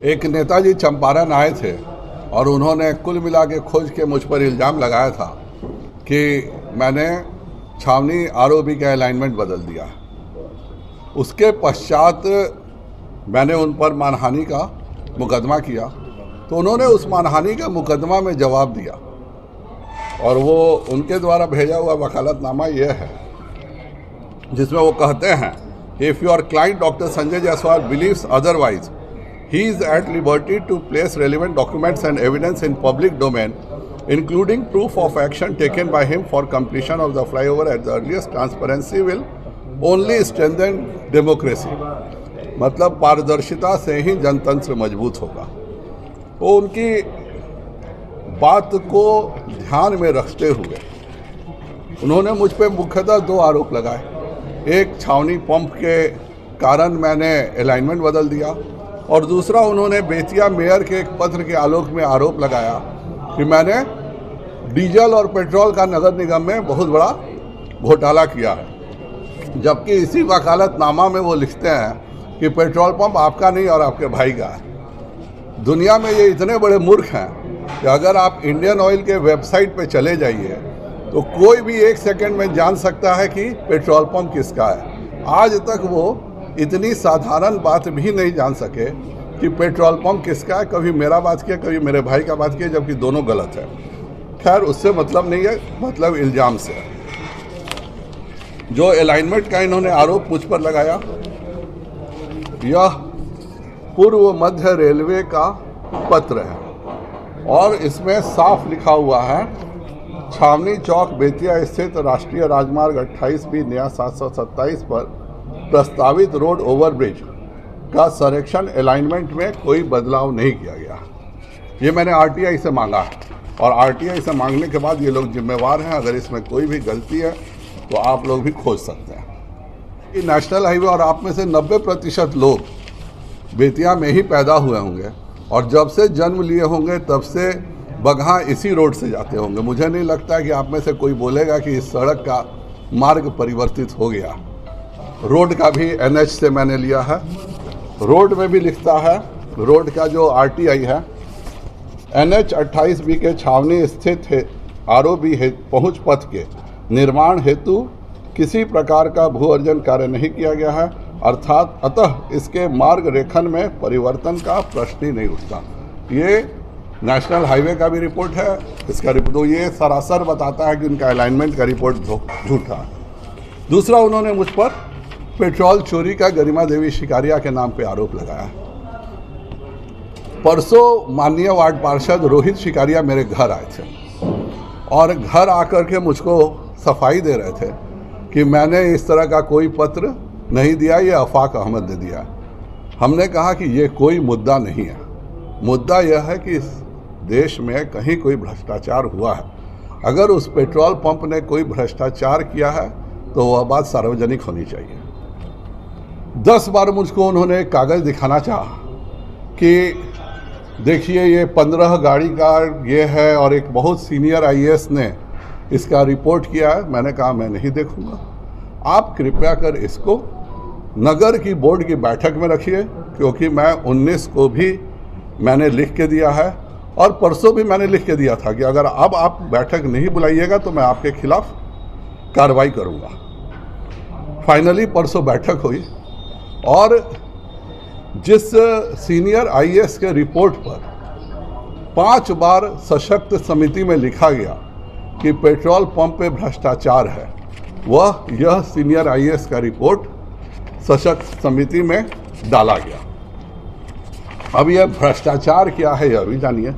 एक नेताजी चंपारण आए थे और उन्होंने कुल मिला के खोज के मुझ पर इल्ज़ाम लगाया था कि मैंने छावनी आरओबी का अलाइनमेंट बदल दिया। उसके पश्चात मैंने उन पर मानहानि का मुकदमा किया, तो उन्होंने उस मानहानि का मुकदमा में जवाब दिया और वो उनके द्वारा भेजा हुआ वकालतनामा ये है, जिसमें वो कहते हैं, if your client doctor Sanjay Jaiswal believes otherwise, he is at liberty to place relevant documents and evidence in public domain, including proof of action taken by him for completion of the flyover at the earliest. Transparency will only strengthen democracy. मतलब पारदर्शिता से ही जनतंत्र मजबूत होगा। तो उनकी बात को ध्यान में रखते हुए उन्होंने मुझ पे मुख्यतः दो आरोप लगाए। एक, छावनी पंप के कारण मैंने अलाइनमेंट बदल दिया, और दूसरा, उन्होंने बेतिया मेयर के एक पत्र के आलोक में आरोप लगाया कि मैंने डीजल और पेट्रोल का नगर निगम में बहुत बड़ा घोटाला किया है, जबकि इसी वकालतनामा में वो लिखते हैं कि पेट्रोल पंप आपका नहीं और आपके भाई का है। दुनिया में ये इतने बड़े मूर्ख हैं कि अगर आप इंडियन ऑयल के वेबसाइट पे चले जाइए तो कोई भी एक सेकंड में जान सकता है कि पेट्रोल पंप किसका है। आज तक वो इतनी साधारण बात भी नहीं जान सके कि पेट्रोल पंप किसका है। कभी मेरा बात किया, कभी मेरे भाई का बात किया, जबकि दोनों गलत है। खैर, उससे मतलब नहीं है, मतलब इल्ज़ाम से। जो अलाइनमेंट का इन्होंने आरोप मुझ पर लगाया, यह पूर्व मध्य रेलवे का पत्र है और इसमें साफ लिखा हुआ है, छावनी चौक बेतिया स्थित राष्ट्रीय राजमार्ग 28B नया 727 पर प्रस्तावित रोड ओवरब्रिज का संरक्षण अलाइनमेंट में कोई बदलाव नहीं किया गया। ये मैंने आरटीआई से मांगा है और आरटीआई से मांगने के बाद ये लोग जिम्मेवार हैं। अगर इसमें कोई भी गलती है तो आप लोग भी खोज सकते हैं। ये नेशनल हाईवे और आप में से 90% लोग बेतिया में ही पैदा हुए होंगे और जब से जन्म लिए होंगे तब से बगहा इसी रोड से जाते होंगे। मुझे नहीं लगता कि आप में से कोई बोलेगा कि इस सड़क का मार्ग परिवर्तित हो गया। रोड का भी एनएच से मैंने लिया है। रोड में भी लिखता है, रोड का जो आरटीआई है, एनएच 28B के छावनी स्थित है आरओबी पहुंच पथ के निर्माण हेतु किसी प्रकार का भू अर्जन कार्य नहीं किया गया है, अर्थात अतः इसके मार्ग रेखन में परिवर्तन का प्रश्न ही नहीं उठता। ये नेशनल हाईवे का भी रिपोर्ट है। इसका रिपोर्ट तो ये सरासर बताता है कि उनका अलाइनमेंट का रिपोर्ट झूठा है। दूसरा, उन्होंने मुझ पर पेट्रोल चोरी का गरिमा देवी शिकारिया के नाम पे आरोप लगाया। परसों माननीय वार्ड पार्षद रोहित शिकारिया मेरे घर आए थे और घर आकर के मुझको सफाई दे रहे थे कि मैंने इस तरह का कोई पत्र नहीं दिया, ये आफाक अहमद ने दिया। हमने कहा कि ये कोई मुद्दा नहीं है। मुद्दा यह है कि इस देश में कहीं कोई भ्रष्टाचार हुआ है। अगर उस पेट्रोल पंप ने कोई भ्रष्टाचार किया है तो वह बात सार्वजनिक होनी चाहिए। 10 बार मुझको उन्होंने एक कागज़ दिखाना चाहा कि देखिए ये 15 गाड़ी का ये है और एक बहुत सीनियर आईएएस ने इसका रिपोर्ट किया है। मैंने कहा मैं नहीं देखूंगा, आप कृपया कर इसको नगर की बोर्ड की बैठक में रखिए, क्योंकि मैं 19 को भी मैंने लिख के दिया है और परसों भी मैंने लिख के दिया था कि अगर अब आप बैठक नहीं बुलाइएगा तो मैं आपके खिलाफ कार्रवाई करूंगा। फाइनली परसों बैठक हुई और जिस सीनियर आईएएस के रिपोर्ट पर 5 बार सशक्त समिति में लिखा गया कि पेट्रोल पंप पे भ्रष्टाचार है, वह यह सीनियर आईएएस का रिपोर्ट सशक्त समिति में डाला गया। अब यह भ्रष्टाचार क्या है यह भी जानिए।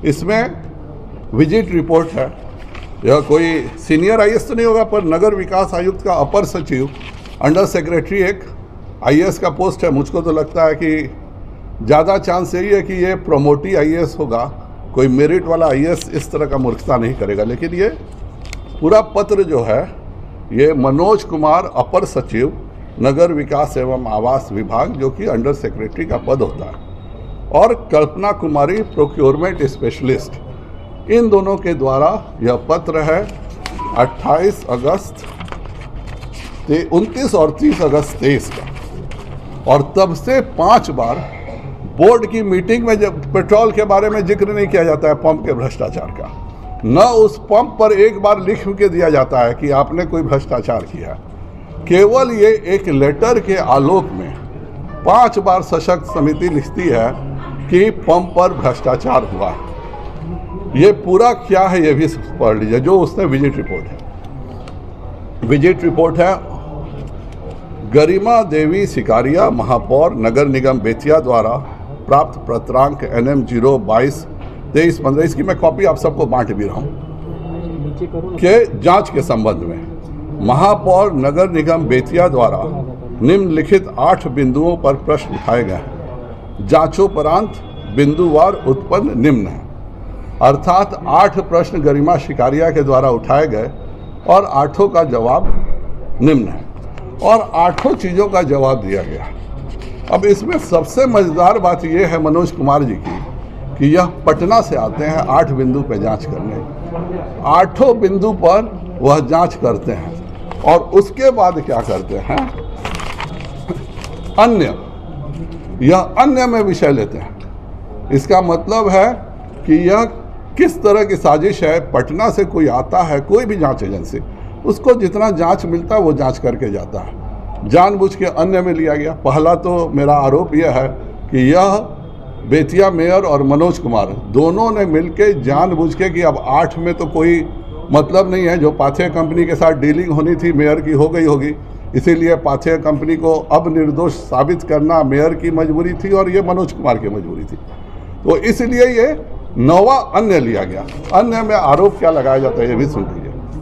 इसमें विजिट रिपोर्ट है। यह कोई सीनियर आईएएस तो नहीं होगा, पर नगर विकास आयुक्त का अपर सचिव, अंडर सेक्रेटरी एक आईएएस का पोस्ट है। मुझको तो लगता है कि ज़्यादा चांस यही है कि ये प्रमोटी आईएएस होगा, कोई मेरिट वाला आईएएस इस तरह का मूर्खता नहीं करेगा। लेकिन ये पूरा पत्र जो है, ये मनोज कुमार अपर सचिव नगर विकास एवं आवास विभाग, जो कि अंडर सेक्रेटरी का पद होता है, और कल्पना कुमारी प्रोक्योरमेंट स्पेशलिस्ट, इन दोनों के द्वारा यह पत्र है 28 अगस्त 29 और 30 अगस्त 23 का। और तब से 5 बार बोर्ड की मीटिंग में जब पेट्रोल के बारे में जिक्र नहीं किया जाता है पंप के भ्रष्टाचार का, न उस पंप पर एक बार लिख के दिया जाता है कि आपने कोई भ्रष्टाचार किया। केवल ये एक लेटर के आलोक में 5 बार सशक्त समिति लिखती है कि पंप पर भ्रष्टाचार हुआ। ये पूरा क्या है ये भी पढ़ लीजिए, जो उसने विजिट रिपोर्ट है। विजिट रिपोर्ट है गरिमा देवी सिकारिया, महापौर नगर निगम बेतिया द्वारा प्राप्त पत्रांक NM 022-23-15, इसकी मैं कॉपी आप सबको बांट भी रहा हूँ, के जांच के संबंध में महापौर नगर निगम बेतिया द्वारा निम्नलिखित 8 बिंदुओं पर प्रश्न उठाए गए हैं। जांचोपरांत बिंदुवार उत्पन्न निम्न है, अर्थात 8 प्रश्न गरिमा शिकारिया के द्वारा उठाए गए और 8 का जवाब निम्न है और 8 चीज़ों का जवाब दिया गया। अब इसमें सबसे मज़ेदार बात यह है मनोज कुमार जी की कि यह पटना से आते हैं 8 बिंदु पर जांच करने, 8 बिंदु पर वह जांच करते हैं और उसके बाद क्या करते हैं, अन्य, यह अन्य में विषय लेते हैं। इसका मतलब है कि यह किस तरह की साजिश है। पटना से कोई आता है, कोई भी जांच एजेंसी, उसको जितना जांच मिलता है वो जांच करके जाता है, जानबूझ के अन्य में लिया गया। पहला तो मेरा आरोप यह है कि यह बेतिया मेयर और मनोज कुमार दोनों ने मिलकर जानबूझ के कि अब 8 में तो कोई मतलब नहीं है, जो पाथेय कंपनी के साथ डीलिंग होनी थी मेयर की हो गई होगी, इसीलिए पाथेय कंपनी को अब निर्दोष साबित करना मेयर की मजबूरी थी और ये मनोज कुमार की मजबूरी थी। तो इसलिए ये 9वां अन्य लिया गया। अन्य में आरोप क्या लगाया जाता है ये भी सुन लीजिए।